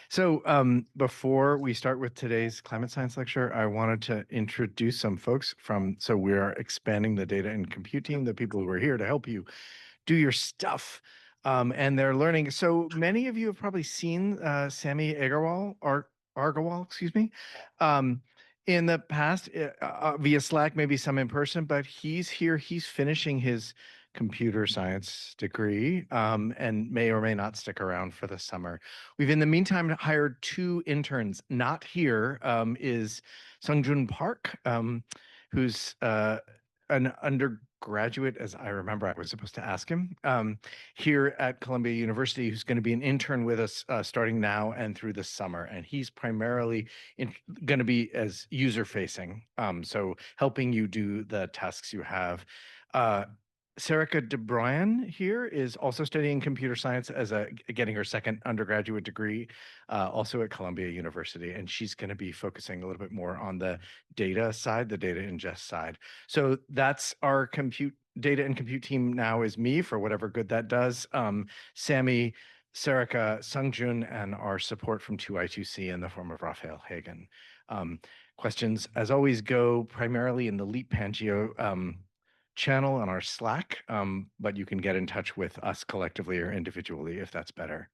So before we start with today's climate science lecture, I wanted to introduce some folks so we are expanding the data and compute team, the people who are here to help you do your stuff. And they're learning. So many of you have probably seen Sami Agarwal, excuse me, in the past via Slack, maybe some in person, but he's here. He's finishing his computer science degree and may or may not stick around for the summer. We've in the meantime hired two interns. Not here is Sungjun Park, who's an undergraduate, as I remember, I was supposed to ask him, here at Columbia University, who's going to be an intern with us starting now and through the summer. And he's primarily going to be as user-facing, so helping you do the tasks you have. Sarika De Bruyne here is also studying computer science as getting her second undergraduate degree, also at Columbia University, and she's going to be focusing a little bit more on the data side, the data ingest side. So that's our data and compute team now is me for whatever good that does. Sami, Sarika, Sungjun, and our support from 2I2C in the form of Raphael Hagen. Questions, as always, go primarily in the Leap Pangeo channel on our Slack, but you can get in touch with us collectively or individually if that's better.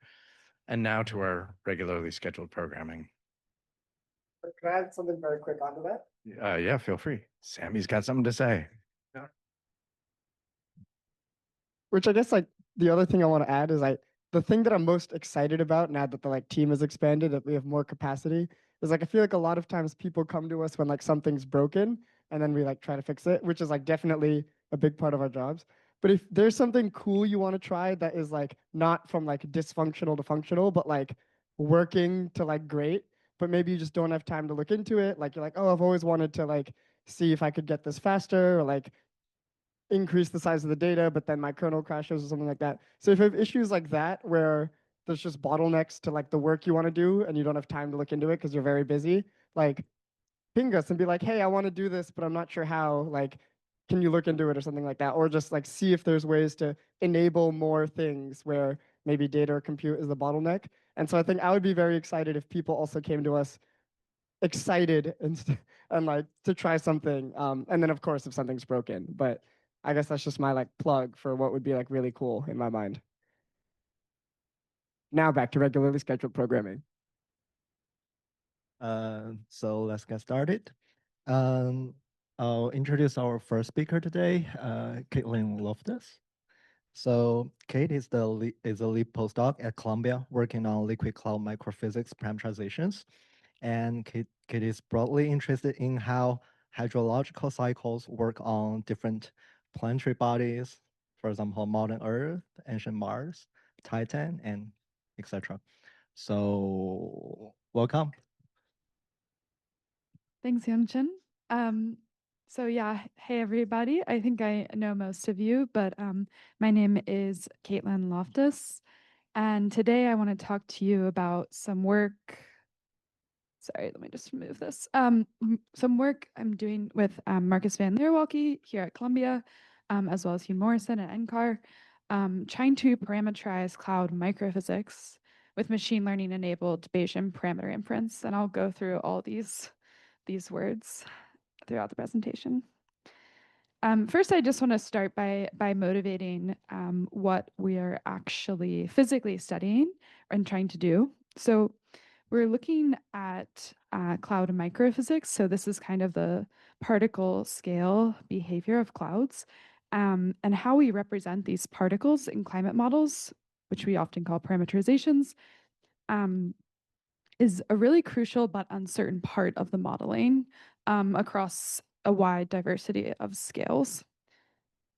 And now to our regularly scheduled programming. Can I add something very quick onto that? Yeah, feel free. Sammy's got something to say. Which I guess like the other thing I want to add is the thing that I'm most excited about now that the team has expanded, that we have more capacity, is I feel like a lot of times people come to us when something's broken and then we try to fix it, which is definitely a big part of our jobs. But if there's something cool you want to try that is not from dysfunctional to functional, but working to great, but maybe you just don't have time to look into it. You're oh, I've always wanted to see if I could get this faster, or increase the size of the data, but then my kernel crashes or something like that. So if you have issues like that, where there's just bottlenecks to the work you want to do and you don't have time to look into it because you're very busy, ping us and be hey, I want to do this, but I'm not sure how, can you look into it or something like that? Or just see if there's ways to enable more things where maybe data or compute is the bottleneck. And so I think I would be very excited if people also came to us excited and to try something. And then of course, if something's broken, but I guess that's just my plug for what would be really cool in my mind. Now back to regularly scheduled programming. So let's get started. I'll introduce our first speaker today, Caitlin Loftus. So Kate is a lead postdoc at Columbia working on liquid cloud microphysics parameterizations. And Kate is broadly interested in how hydrological cycles work on different planetary bodies, for example, modern Earth, ancient Mars, Titan, and etc. So welcome. Thanks, Youngchin. So yeah, hey everybody. I think I know most of you, but my name is Caitlin Loftus, and today I want to talk to you about some work. Sorry, let me just remove this. Some work I'm doing with Marcus van Leeuwenhoek here at Columbia, as well as Hugh Morrison at NCAR, trying to parameterize cloud microphysics with machine learning enabled Bayesian parameter inference. And I'll go through all these words throughout the presentation. First, I just want to start by motivating what we are actually physically studying and trying to do. So we're looking at cloud microphysics. So this is kind of the particle scale behavior of clouds, and how we represent these particles in climate models, which we often call parameterizations, is a really crucial but uncertain part of the modeling across a wide diversity of scales.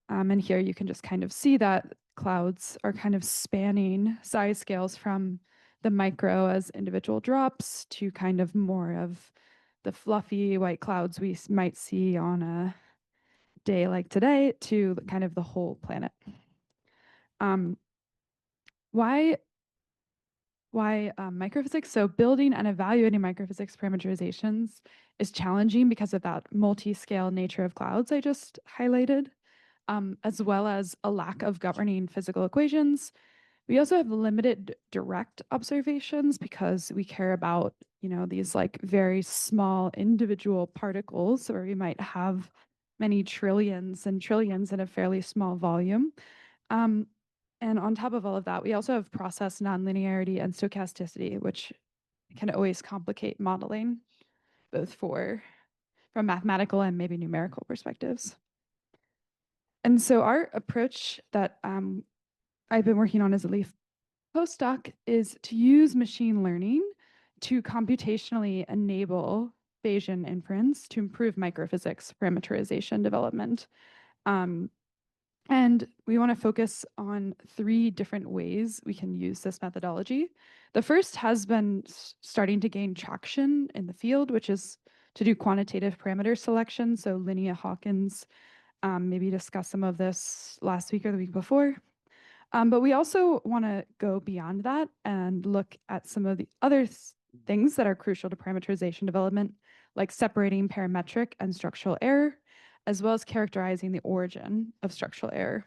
And here you can just kind of see that clouds are kind of spanning size scales from the micro as individual drops to kind of more of the fluffy white clouds we might see on a day like today to kind of the whole planet. Why microphysics? So building and evaluating microphysics parameterizations is challenging because of that multi-scale nature of clouds I just highlighted, as well as a lack of governing physical equations We also have limited direct observations because we care about, these like very small individual particles, where we might have many trillions and trillions in a fairly small volume. And on top of all of that, we also have process nonlinearity and stochasticity, which can always complicate modeling, both from mathematical and maybe numerical perspectives. And so our approach that I've been working on as a leaf postdoc is to use machine learning to computationally enable Bayesian inference to improve microphysics parameterization development. And we want to focus on 3 different ways we can use this methodology. The first has been starting to gain traction in the field, which is to do quantitative parameter selection. So Linnea Hawkins maybe discussed some of this last week or the week before. But we also want to go beyond that and look at some of the other things that are crucial to parameterization development, like separating parametric and structural error, as well as characterizing the origin of structural error.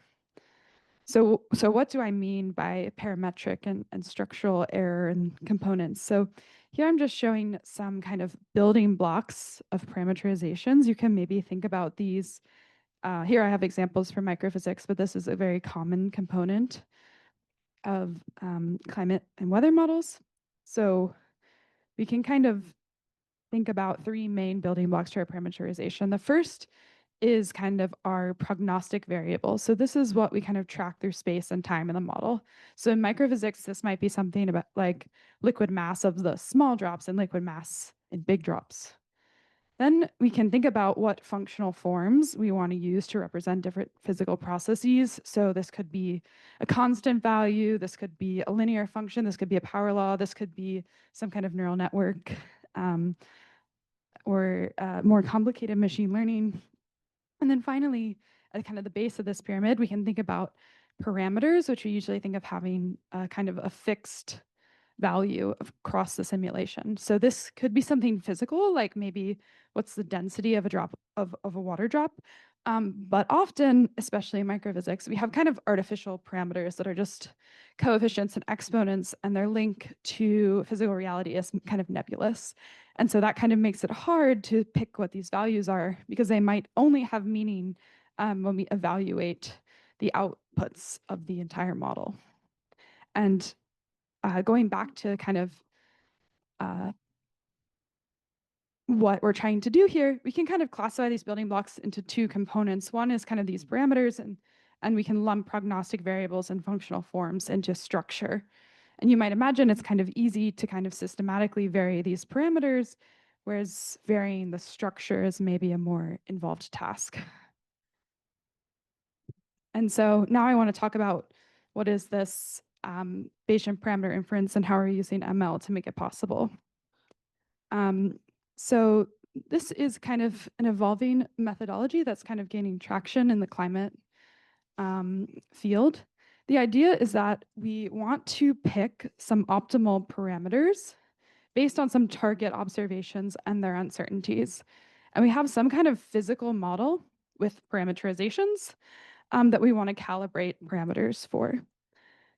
So what do I mean by parametric and structural error and components? So here I'm just showing some kind of building blocks of parameterizations. You can maybe think about these. Here I have examples for microphysics, but this is a very common component of climate and weather models. So we can kind of think about 3 main building blocks to our parameterization. The first is kind of our prognostic variable. So this is what we kind of track through space and time in the model. So in microphysics, this might be something about like liquid mass of the small drops and liquid mass in big drops. Then we can think about what functional forms we want to use to represent different physical processes. So this could be a constant value, this could be a linear function, this could be a power law, this could be some kind of neural network, or more complicated machine learning. And then finally, at kind of the base of this pyramid, we can think about parameters, which we usually think of having kind of a fixed value across the simulation. So this could be something physical, like maybe what's the density of a drop of a water drop. But often, especially in microphysics, we have kind of artificial parameters that are just coefficients and exponents, and their link to physical reality is kind of nebulous. And so that kind of makes it hard to pick what these values are, because they might only have meaning when we evaluate the outputs of the entire model. And going back to kind of what we're trying to do here, we can kind of classify these building blocks into 2 components. One is kind of these parameters, and we can lump prognostic variables and functional forms into structure. And you might imagine it's kind of easy to kind of systematically vary these parameters, whereas varying the structure is maybe a more involved task. And so now I want to talk about what is this Bayesian parameter inference and how we're using ML to make it possible. So this is kind of an evolving methodology that's kind of gaining traction in the climate field. The idea is that we want to pick some optimal parameters based on some target observations and their uncertainties. And we have some kind of physical model with parameterizations that we want to calibrate parameters for.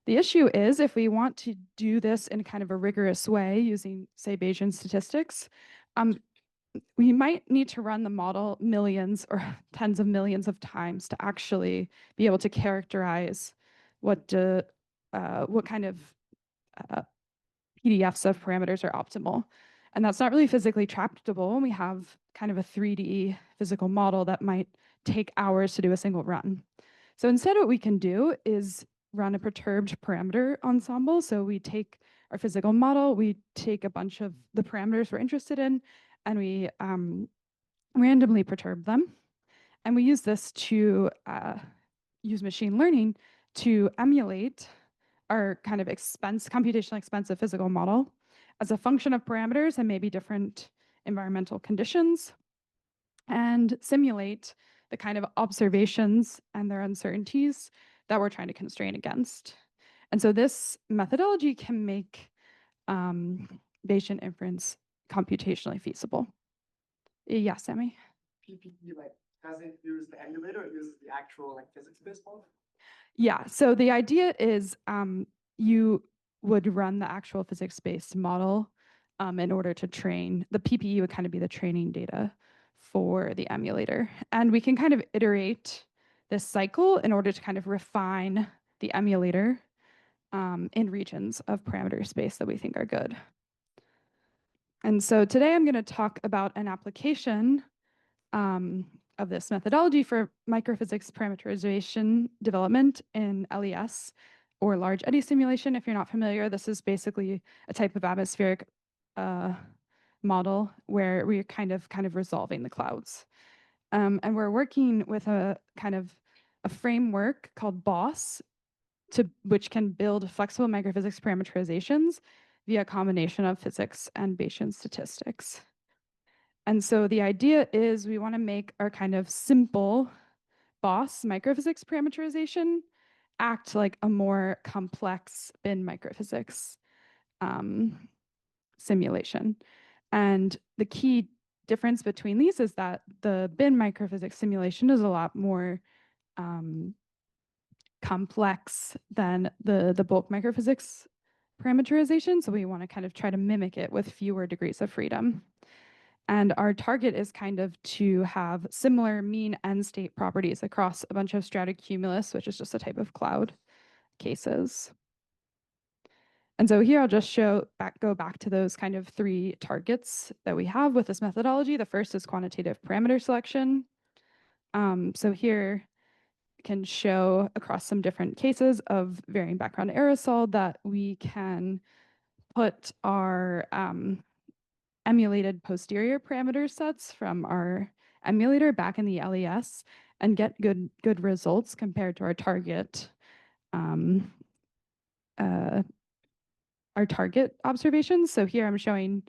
The issue is, if we want to do this in kind of a rigorous way using, say, Bayesian statistics, we might need to run the model millions or tens of millions of times to actually be able to characterize what kind of PDFs of parameters are optimal. And that's not really physically tractable. We have kind of a 3D physical model that might take hours to do a single run. So instead, what we can do is run a perturbed parameter ensemble. So we take our physical model, we take a bunch of the parameters we're interested in, and we randomly perturb them. And we use this to use machine learning to emulate our kind of computationally expensive physical model as a function of parameters and maybe different environmental conditions, and simulate the kind of observations and their uncertainties that we're trying to constrain against. And so this methodology can make Bayesian inference computationally feasible. Yeah, Sammy? PPE like doesn't use the emulator, it uses the actual like physics-based model? Yeah, so the idea is you would run the actual physics-based model in order to train. The PPE would kind of be the training data for the emulator. And we can kind of iterate this cycle in order to kind of refine the emulator in regions of parameter space that we think are good. And so today I'm going to talk about an application of this methodology for microphysics parameterization development in LES, or large-eddy simulation. If you're not familiar, this is basically a type of atmospheric model where we're kind of resolving the clouds. And we're working with a kind of a framework called BOSS, which can build flexible microphysics parameterizations via a combination of physics and Bayesian statistics. And so the idea is we want to make our kind of simple BOSS microphysics parameterization act like a more complex bin microphysics simulation. And the key difference between these is that the bin microphysics simulation is a lot more complex than the bulk microphysics parameterization. So we want to kind of try to mimic it with fewer degrees of freedom. And our target is kind of to have similar mean end state properties across a bunch of stratocumulus, which is just a type of cloud cases. And so here I'll just go back to those kind of three targets that we have with this methodology. The first is quantitative parameter selection. So here can show across some different cases of varying background aerosol that we can put our emulated posterior parameter sets from our emulator back in the LES and get good results compared to our target observations. So here I'm showing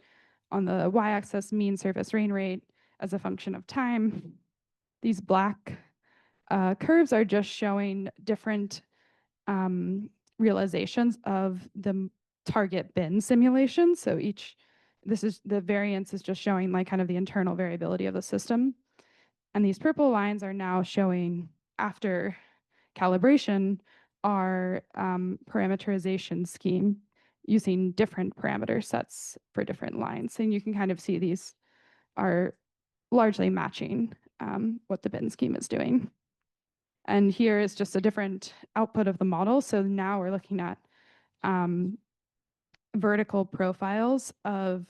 on the y-axis mean surface rain rate as a function of time. These black curves are just showing different realizations of the target bin simulation. So the variance is just showing like kind of the internal variability of the system. And these purple lines are now showing after calibration our parameterization scheme using different parameter sets for different lines. And you can kind of see these are largely matching what the bin scheme is doing. And here is just a different output of the model. So now we're looking at vertical profiles of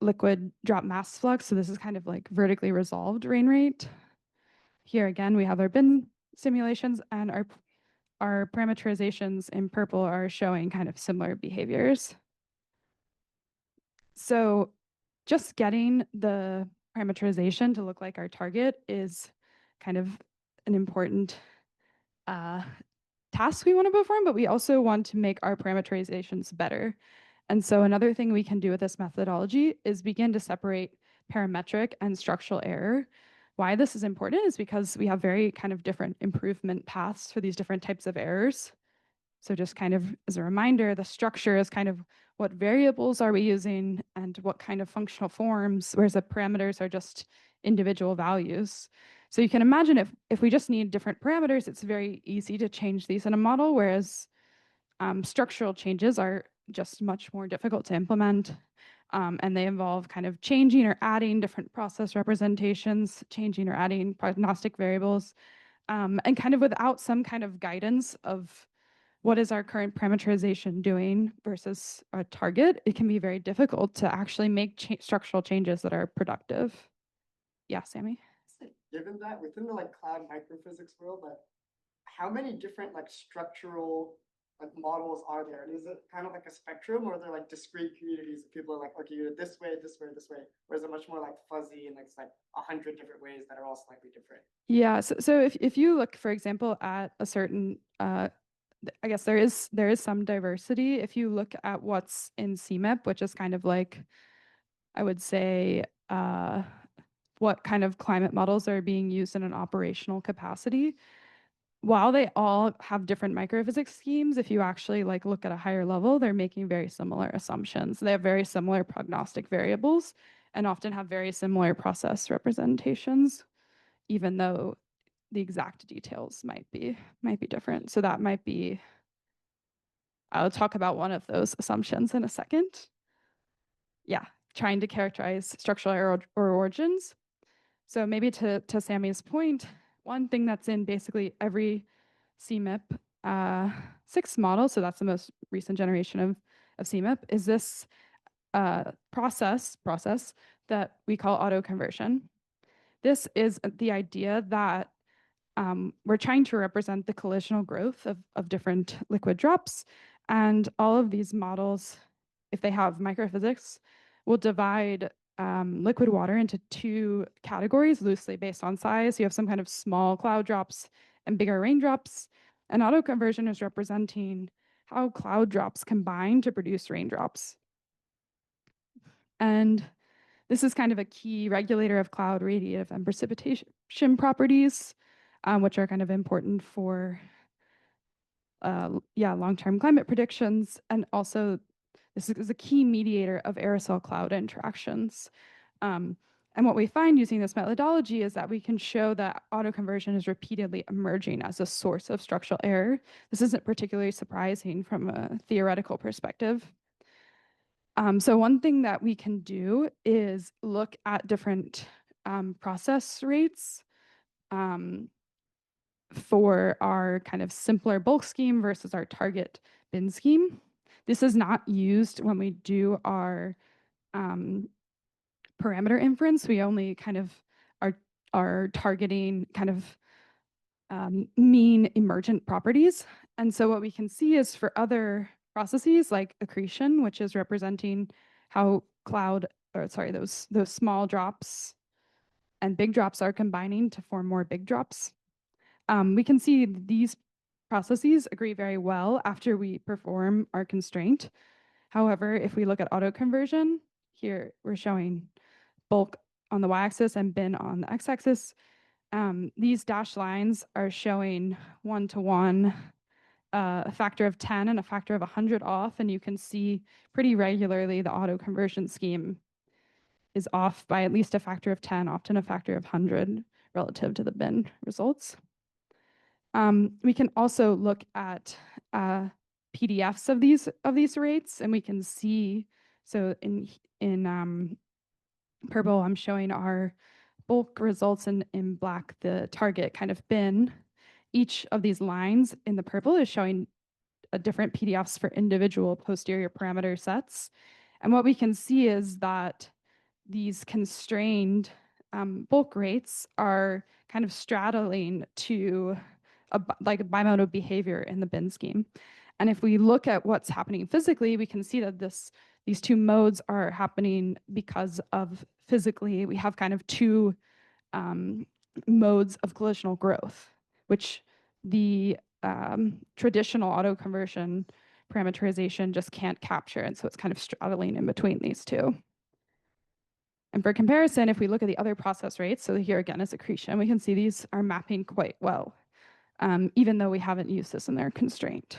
liquid drop mass flux. So this is kind of like vertically resolved rain rate. Here again, we have our bin simulations, and our parameterizations in purple are showing kind of similar behaviors. So just getting the parameterization to look like our target is kind of an important task we want to perform, but we also want to make our parameterizations better. And so another thing we can do with this methodology is begin to separate parametric and structural error. Why this is important is because we have very kind of different improvement paths for these different types of errors. So just kind of as a reminder, the structure is kind of what variables are we using and what kind of functional forms, whereas the parameters are just individual values. So you can imagine if we just need different parameters, it's very easy to change these in a model, whereas structural changes are just much more difficult to implement. And they involve kind of changing or adding different process representations, changing or adding prognostic variables, and kind of without some kind of guidance of what is our current parameterization doing versus a target, it can be very difficult to actually make structural changes that are productive. Yeah, Sammy? Given that within the like cloud microphysics world, like how many different like structural like models are there? And is it kind of like a spectrum, or are there like discrete communities of people are like, okay, you do it this way, this way, this way? Or is it much more like fuzzy and like it's like 100 different ways that are all slightly different? Yeah, so if you look, for example, at a certain I guess there is some diversity. If you look at what's in CMIP, which is kind of like, I would say, what kind of climate models are being used in an operational capacity, while they all have different microphysics schemes, if you actually like look at a higher level, they're making very similar assumptions. They have very similar prognostic variables and often have very similar process representations, even though the exact details might be different. So that might be I'll talk about one of those assumptions in a second. Yeah, trying to characterize structural error or origins. So maybe to Sammy's point, one thing that's in basically every CMIP 6 model, so that's the most recent generation of CMIP, is this process that we call autoconversion. This is the idea that we're trying to represent the collisional growth of different liquid drops. And all of these models, if they have microphysics, will divide liquid water into 2 categories loosely based on size. You have some kind of small cloud drops and bigger raindrops. And autoconversion is representing how cloud drops combine to produce raindrops. And this is kind of a key regulator of cloud radiative and precipitation properties, which are kind of important for long-term climate predictions. And also, this is a key mediator of aerosol cloud interactions. And what we find using this methodology is that we can show that autoconversion is repeatedly emerging as a source of structural error. This isn't particularly surprising from a theoretical perspective. So one thing that we can do is look at different process rates for our kind of simpler bulk scheme versus our target bin scheme. This is not used when we do our parameter inference. We only kind of are targeting kind of mean emergent properties. And so what we can see is for other processes like accretion, which is representing how those small drops and big drops are combining to form more big drops. We can see these processes agree very well after we perform our constraint. However, if we look at autoconversion, here we're showing bulk on the y-axis and bin on the x-axis. These dashed lines are showing 1-to-1, a factor of 10 and a factor of 100 off, and you can see pretty regularly the autoconversion scheme is off by at least a factor of 10, often a factor of 100 relative to the bin results. We can also look at PDFs of these rates, and we can see, so in purple, I'm showing our bulk results, in black, the target kind of bin. Each of these lines in the purple is showing a different PDFs for individual posterior parameter sets. And what we can see is that these constrained bulk rates are kind of straddling to like a bimodal behavior in the bin scheme. And if we look at what's happening physically, we can see that these 2 modes are happening because of physically, we have kind of 2 modes of collisional growth, which the traditional autoconversion parameterization just can't capture. And so it's kind of straddling in between these 2. And for comparison, if we look at the other process rates, so here again is accretion, we can see these are mapping quite well, even though we haven't used this in their constraint.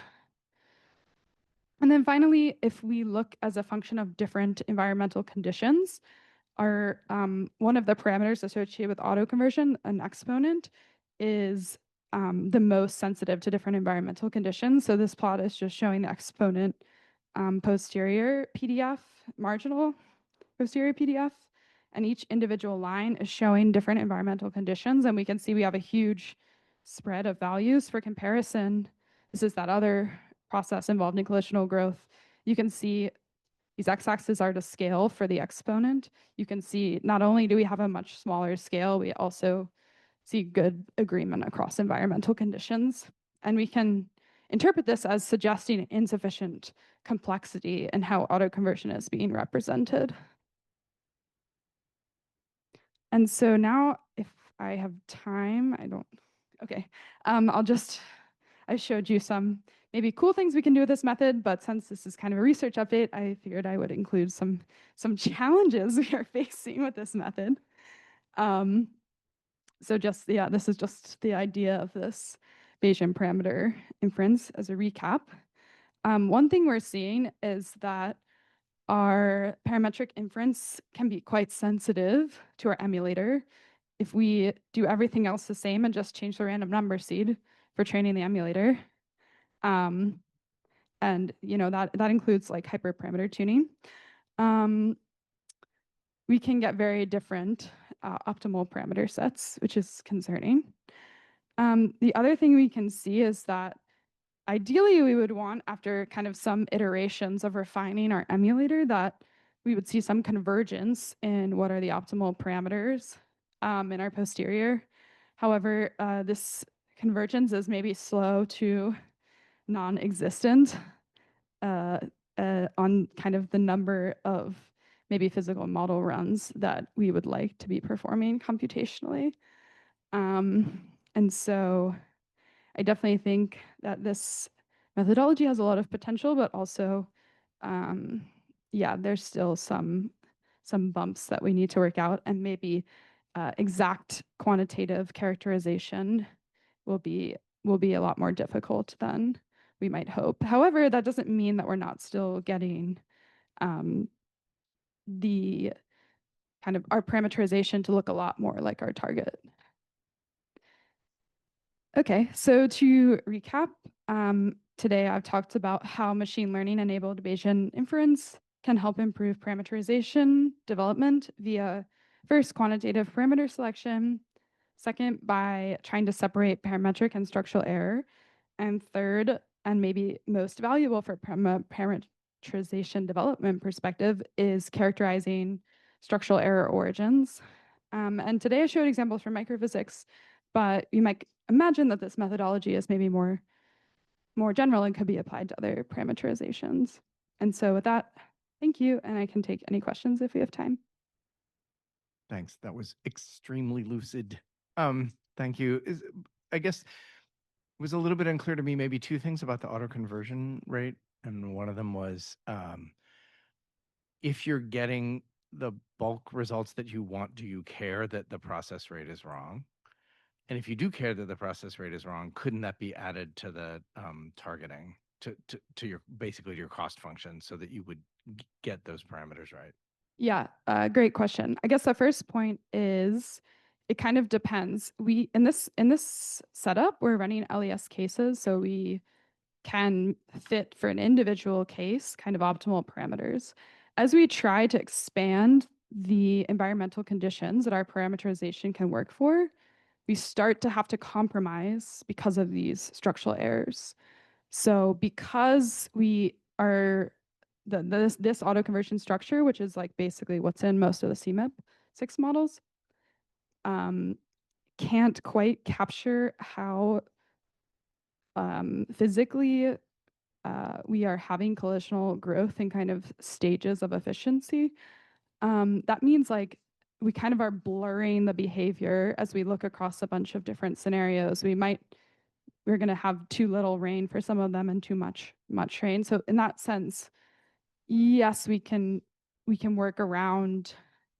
And then finally, if we look as a function of different environmental conditions, our one of the parameters associated with autoconversion, an exponent, is the most sensitive to different environmental conditions. So this plot is just showing the exponent posterior PDF, marginal posterior PDF, and each individual line is showing different environmental conditions. And we can see we have a huge spread of values. For comparison, this is that other process involved in collisional growth. You can see these x-axes are to scale for the exponent. You can see not only do we have a much smaller scale, we also see good agreement across environmental conditions. And we can interpret this as suggesting insufficient complexity in how autoconversion is being represented. And so now, if I have time, I showed you some maybe cool things we can do with this method, but since this is kind of a research update, I figured I would include some challenges we are facing with this method. So this is just the idea of this Bayesian parameter inference as a recap. One thing we're seeing is that our parametric inference can be quite sensitive to our emulator. If we do everything else the same and just change the random number seed for training the emulator. And And that includes like hyperparameter tuning. We can get very different optimal parameter sets, which is concerning. The other thing we can see is that ideally we would want, after kind of some iterations of refining our emulator, that we would see some convergence in what are the optimal parameters in our posterior. However, this convergence is maybe slow to non-existent on kind of the number of maybe physical model runs that we would like to be performing computationally. And so I definitely think that this methodology has a lot of potential, but also, yeah, there's still some bumps that we need to work out, and maybe exact quantitative characterization will be a lot more difficult than we might hope. However, that doesn't mean that we're not still getting the kind of our parameterization to look a lot more like our target. Okay, so to recap, today I've talked about how machine learning enabled Bayesian inference can help improve parameterization development via first quantitative parameter selection, second by trying to separate parametric and structural error, and third, and maybe most valuable for parameterization development perspective, is characterizing structural error origins. And today I showed examples from microphysics, but you might imagine that this methodology is maybe more general and could be applied to other parameterizations. And so with that, thank you, and I can take any questions if we have time. Thanks. That was extremely lucid. Thank you. I guess it was a little bit unclear to me, maybe two things about the autoconversion rate. And one of them was if you're getting the bulk results that you want, do you care that the process rate is wrong? And if you do care that the process rate is wrong, couldn't that be added to the targeting to your basically to your cost function so that you would get those parameters right? Yeah, great question. I guess the first point is it kind of depends. We in this setup, we're running LES cases, so we can fit for an individual case kind of optimal parameters. As we try to expand the environmental conditions that our parameterization can work for, we start to have to compromise because of these structural errors. So because we are this autoconversion structure, which is like basically what's in most of the CMIP6 models, can't quite capture how physically we are having collisional growth in kind of stages of efficiency. That means like we kind of are blurring the behavior as we look across a bunch of different scenarios. We're going to have too little rain for some of them and too much rain. So in that sense, yes, we can work around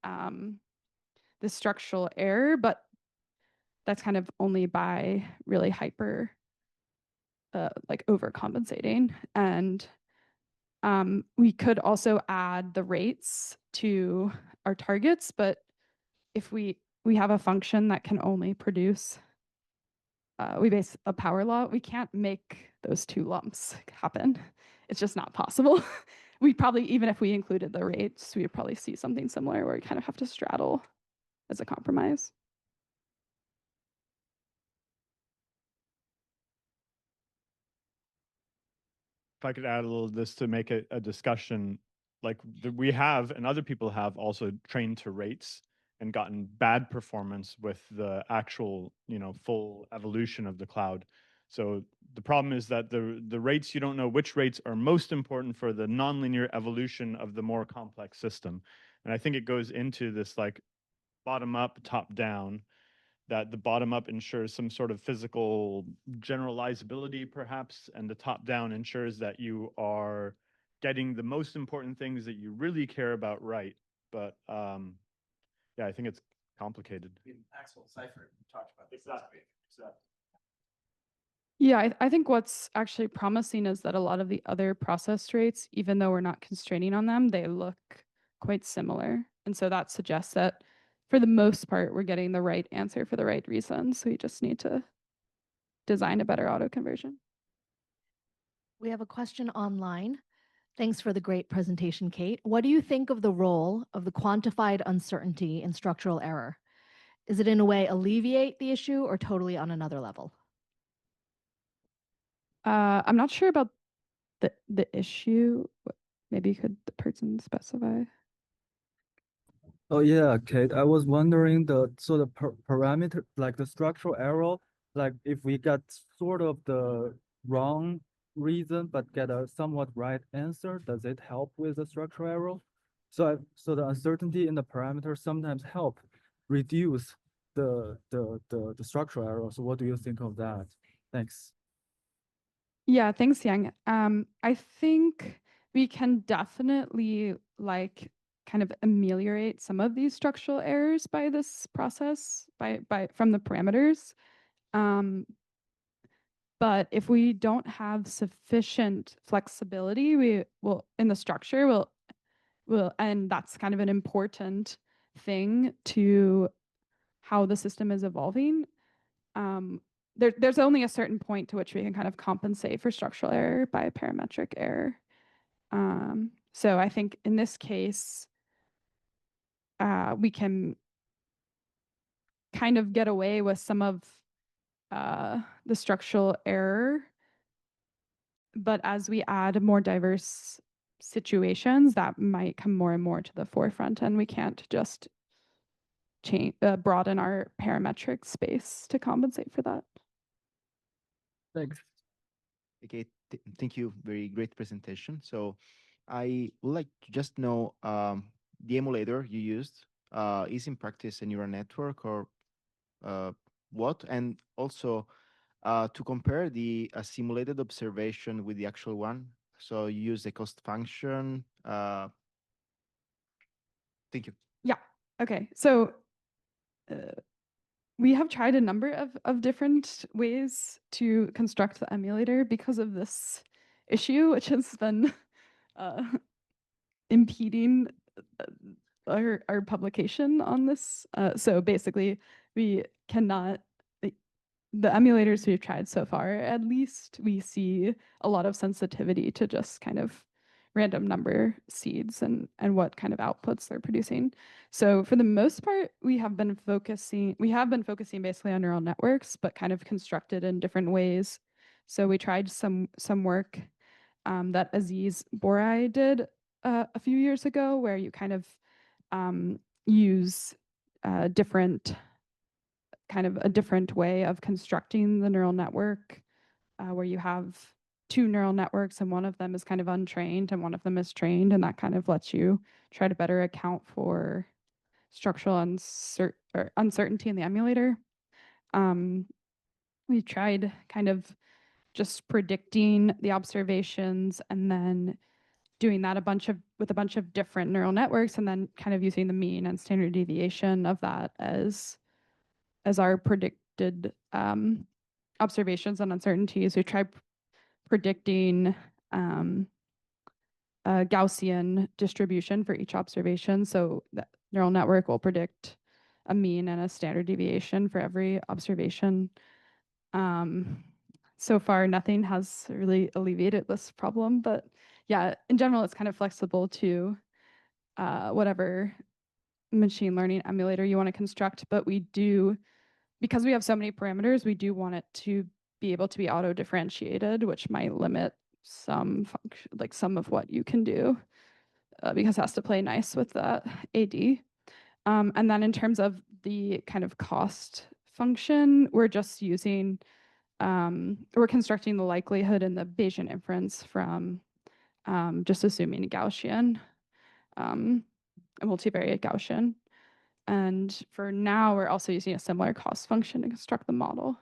the structural error, but that's kind of only by really hyper like overcompensating. And we could also add the rates to our targets, but if we have a function that can only produce, we base a power law, we can't make those two lumps happen. It's just not possible. We probably, even if we included the rates, we would probably see something similar where we kind of have to straddle as a compromise. If I could add a little this to make it a discussion, like we have and other people have also trained to rates and gotten bad performance with the actual, full evolution of the cloud. So the problem is that the rates, you don't know which rates are most important for the nonlinear evolution of the more complex system. And I think it goes into this like bottom up, top down, that the bottom up ensures some sort of physical generalizability perhaps, and the top down ensures that you are getting the most important things that you really care about right. But yeah, I think it's complicated. Axel Seifert talked about this. Exactly. Yeah, I think what's actually promising is that a lot of the other process traits, even though we're not constraining on them, they look quite similar. And so that suggests that for the most part, we're getting the right answer for the right reasons. So we just need to design a better autoconversion. We have a question online. Thanks for the great presentation, Kate. What do you think of the role of the quantified uncertainty in structural error? Is it in a way alleviate the issue or totally on another level? I'm not sure about the issue. Maybe could the person specify? Oh yeah, Kate, I was wondering the parameter, like the structural error, like if we get sort of the wrong reason but get a somewhat right answer, does it help with the structural error? So the uncertainty in the parameter sometimes help reduce the structural error. So what do you think of that? Thanks. Yeah, thanks, Yang. I think we can definitely like kind of ameliorate some of these structural errors by this process, from the parameters. But if we don't have sufficient flexibility, we will in the structure will and that's kind of an important thing to how the system is evolving. There's only a certain point to which we can kind of compensate for structural error by parametric error. So I think in this case, we can kind of get away with some of the structural error. But as we add more diverse situations, that might come more and more to the forefront, and we can't just broaden our parametric space to compensate for that. Thanks. Okay, thank you. Very great presentation. So I would like to just know the emulator you used is in practice a neural network or what? And also to compare the simulated observation with the actual one. So you use a cost function. Thank you. Yeah. Okay. So we have tried a number of different ways to construct the emulator because of this issue, which has been impeding our publication on this. So basically, we cannot. The emulators we've tried so far, at least, we see a lot of sensitivity to just kind of random number seeds and what kind of outputs they're producing. So for the most part, we have been focusing basically on neural networks, but kind of constructed in different ways. So we tried some work that Aziz Borai did a few years ago, where you kind of use a different way of constructing the neural network, where you have two neural networks and one of them is kind of untrained and one of them is trained, and that kind of lets you try to better account for structural uncertainty in the emulator. We tried kind of just predicting the observations and then doing that with a bunch of different neural networks, and then kind of using the mean and standard deviation of that as our predicted observations and uncertainties. We tried predicting a Gaussian distribution for each observation. So the neural network will predict a mean and a standard deviation for every observation. So far, nothing has really alleviated this problem, but yeah, in general, it's kind of flexible to whatever machine learning emulator you want to construct. But we do, because we have so many parameters, we do want it to be able to be auto-differentiated, which might limit some of what you can do, because it has to play nice with the AD. And then in terms of the kind of cost function, we're just using, we're constructing the likelihood in the Bayesian inference from just assuming a Gaussian, a multivariate Gaussian. And for now, we're also using a similar cost function to construct the model,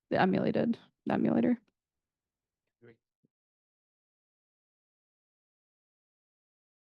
the emulator.